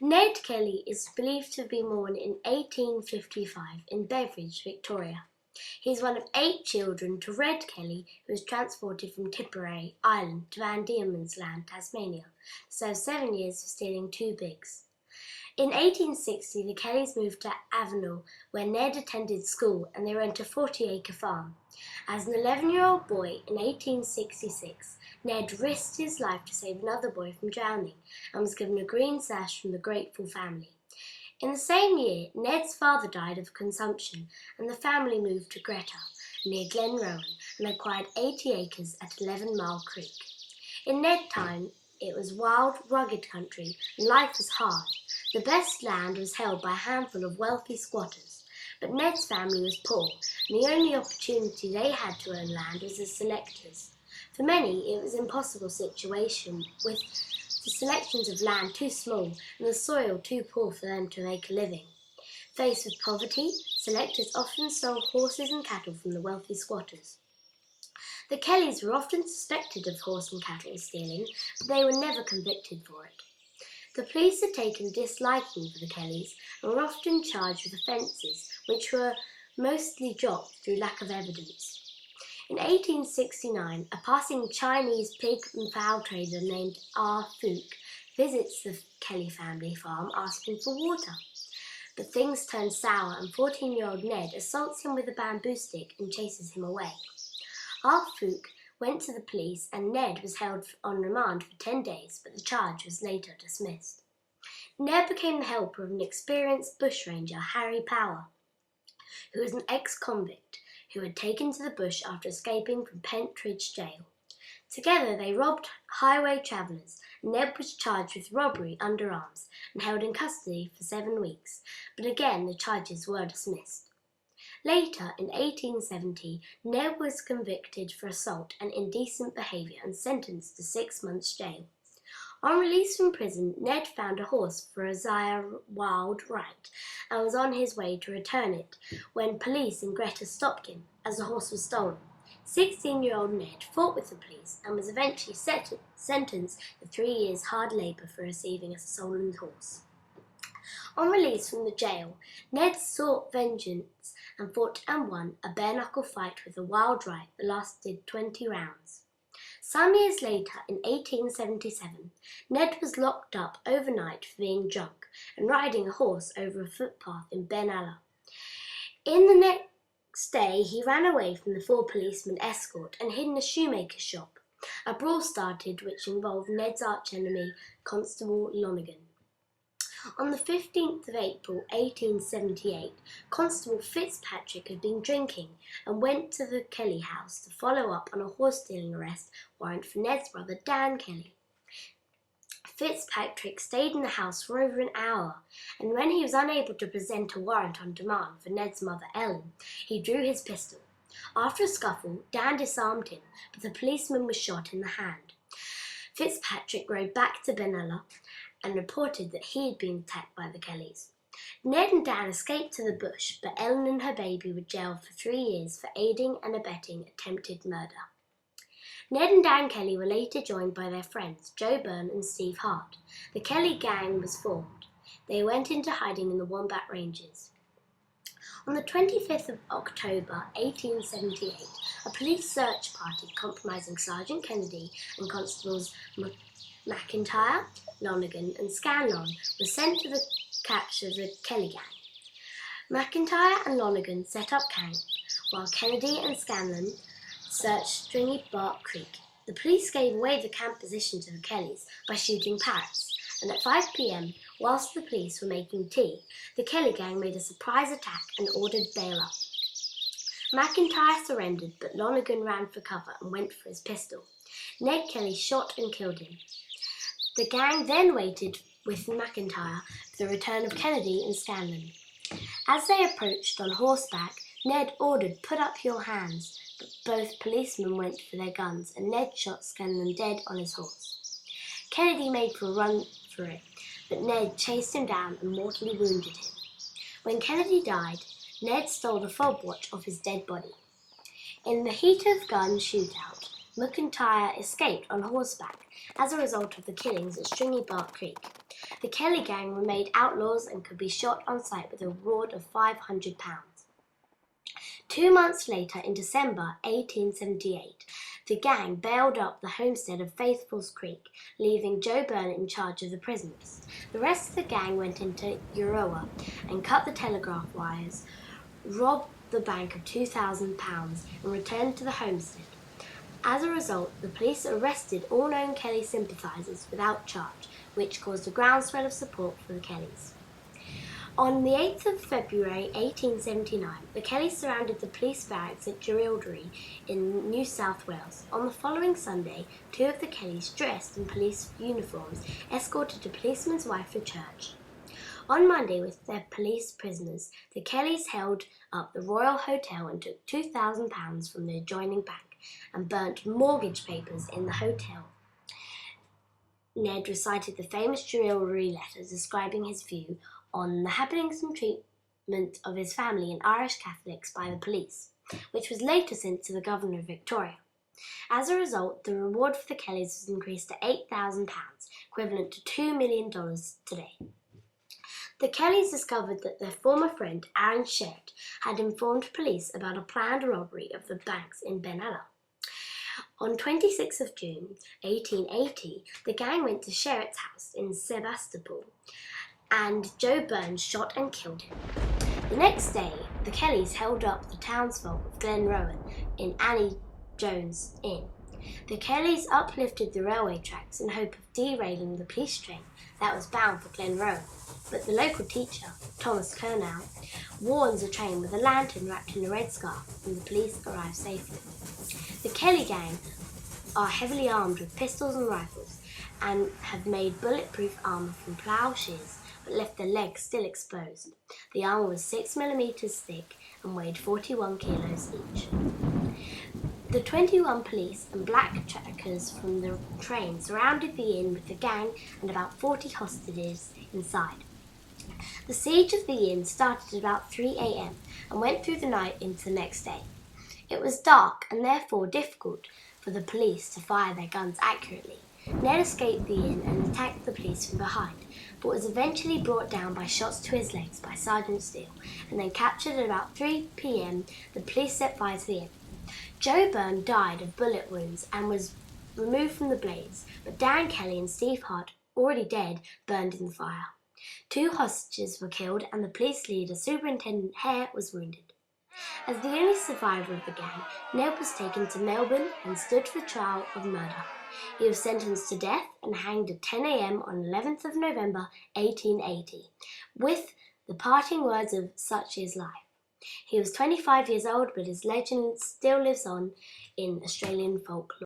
Ned Kelly is believed to have been born in 1855 in Beveridge, Victoria. He is one of 8 children to Red Kelly, who was transported from Tipperary Island to Van Diemen's Land, Tasmania, to serve 7 years for stealing 2 pigs. In 1860, the Kellys moved to Avenel, where Ned attended school, and they rent a 40-acre farm. As an 11-year-old boy in 1866, Ned risked his life to save another boy from drowning and was given a green sash from the grateful family. In the same year, Ned's father died of consumption, and the family moved to Greta, near Glenrowan, and acquired 80 acres at 11 Mile Creek. In Ned's time, it was wild, rugged country, and life was hard. The best land was held by a handful of wealthy squatters, but Ned's family was poor, and the only opportunity they had to own land was as selectors. For many, it was an impossible situation, with the selections of land too small and the soil too poor for them to make a living. Faced with poverty, selectors often sold horses and cattle from the wealthy squatters. The Kellys were often suspected of horse and cattle stealing, but they were never convicted for it. The police had taken a disliking for the Kellys and were often charged with offences which were mostly dropped through lack of evidence. In 1869, a passing Chinese pig and fowl trader named R. Fook visits the Kelly family farm asking for water. But things turn sour and 14-year-old Ned assaults him with a bamboo stick and chases him away. R. Fook went to the police and Ned was held on remand for 10 days, but the charge was later dismissed. Ned became the helper of an experienced bushranger, Harry Power, who was an ex-convict who had taken to the bush after escaping from Pentridge jail. Together they robbed highway travellers, and Ned was charged with robbery under arms and held in custody for 7 weeks, but again the charges were dismissed. Later, in 1870, Ned was convicted for assault and indecent behaviour and sentenced to 6 months' jail. On release from prison, Ned found a horse for Uzziah Wild Right and was on his way to return it when police in Greta stopped him, as the horse was stolen. 16-year-old Ned fought with the police and was eventually sentenced to 3 years hard labour for receiving a stolen horse. On release from the jail, Ned sought vengeance and fought and won a bare-knuckle fight with a Wild Right that lasted 20 rounds. Some years later, in 1877, Ned was locked up overnight for being drunk and riding a horse over a footpath in Benalla. In the next day, he ran away from the 4 policemen escort and hid in a shoemaker's shop. A brawl started which involved Ned's archenemy, Constable Lonergan. On the 15th of April 1878, Constable Fitzpatrick had been drinking and went to the Kelly house to follow up on a horse-stealing arrest warrant for Ned's brother Dan Kelly. Fitzpatrick stayed in the house for over an hour, and when he was unable to present a warrant on demand for Ned's mother Ellen, he drew his pistol. After a scuffle, Dan disarmed him, but the policeman was shot in the hand. Fitzpatrick rode back to Benalla and reported that he had been attacked by the Kellys. Ned and Dan escaped to the bush, but Ellen and her baby were jailed for 3 years for aiding and abetting attempted murder. Ned and Dan Kelly were later joined by their friends, Joe Byrne and Steve Hart. The Kelly gang was formed. They went into hiding in the Wombat Ranges. On the 25th of October 1878, a police search party comprising Sergeant Kennedy and Constables McIntyre, Lonergan and Scanlon was sent to the capture of the Kelly gang. McIntyre and Lonergan set up camp, while Kennedy and Scanlon searched Stringy Bark Creek. The police gave away the camp position to the Kellys by shooting parrots, and at 5 p.m, whilst the police were making tea, the Kelly gang made a surprise attack and ordered bail up. McIntyre surrendered, but Lonergan ran for cover and went for his pistol. Ned Kelly shot and killed him. The gang then waited with McIntyre for the return of Kennedy and Scanlon. As they approached on horseback, Ned ordered, "Put up your hands," but both policemen went for their guns and Ned shot Scanlon dead on his horse. Kennedy made for a run for it, but Ned chased him down and mortally wounded him. When Kennedy died, Ned stole the fob watch off his dead body. In the heat of gun shootout, McIntyre escaped on horseback as a result of the killings at Stringy Bark Creek. The Kelly gang were made outlaws and could be shot on sight with a reward of £500. 2 months later, in December 1878, the gang bailed up the homestead of Faithful's Creek, leaving Joe Byrne in charge of the prisoners. The rest of the gang went into Euroa and cut the telegraph wires, robbed the bank of £2,000 and returned to the homestead. As a result, the police arrested all known Kelly sympathisers without charge, which caused a groundswell of support for the Kellys. On the 8th of February 1879, the Kellys surrounded the police barracks at Jerilderie in New South Wales. On the following Sunday, 2 of the Kellys, dressed in police uniforms, escorted a policeman's wife to church. On Monday, with their police prisoners, the Kellys held up the Royal Hotel and took £2,000 from the adjoining bank and burnt mortgage papers in the hotel. Ned recited the famous Jerilderie letter describing his view on the happenings and treatment of his family and Irish Catholics by the police, which was later sent to the Governor of Victoria. As a result, the reward for the Kellys was increased to £8,000, equivalent to $2 million today. The Kellys discovered that their former friend, Aaron Sherritt, had informed police about a planned robbery of the banks in Benalla. On 26th of June 1880, the gang went to Sherritt's house in Sebastopol, and Joe Byrne shot and killed him. The next day, the Kellys held up the townsfolk of Glenrowan in Annie Jones' Inn. The Kellys uplifted the railway tracks in hope of derailing the police train that was bound for Glenrowan, but the local teacher, Thomas Kernell, warns the train with a lantern wrapped in a red scarf, and the police arrive safely. The Kelly gang are heavily armed with pistols and rifles and have made bulletproof armour from ploughshares, but left their legs still exposed. The armour was 6 millimeters thick and weighed 41 kilos each. The 21 police and blackjackers from the train surrounded the inn with the gang and about 40 hostages inside. The siege of the inn started at about 3 a.m. and went through the night into the next day. It was dark and therefore difficult for the police to fire their guns accurately. Ned escaped the inn and attacked the police from behind, but was eventually brought down by shots to his legs by Sergeant Steele, and then captured at about 3 p.m. The police set fire to the inn. Joe Byrne died of bullet wounds and was removed from the blaze, but Darren Kelly and Steve Hart, already dead, burned in the fire. 2 hostages were killed, and the police leader, Superintendent Hare, was wounded. As the only survivor of the gang, Ned was taken to Melbourne and stood for trial of murder. He was sentenced to death and hanged at 10 a.m. on 11th of November 1880, with the parting words of "Such is life." He was 25 years old, but his legend still lives on in Australian folklore.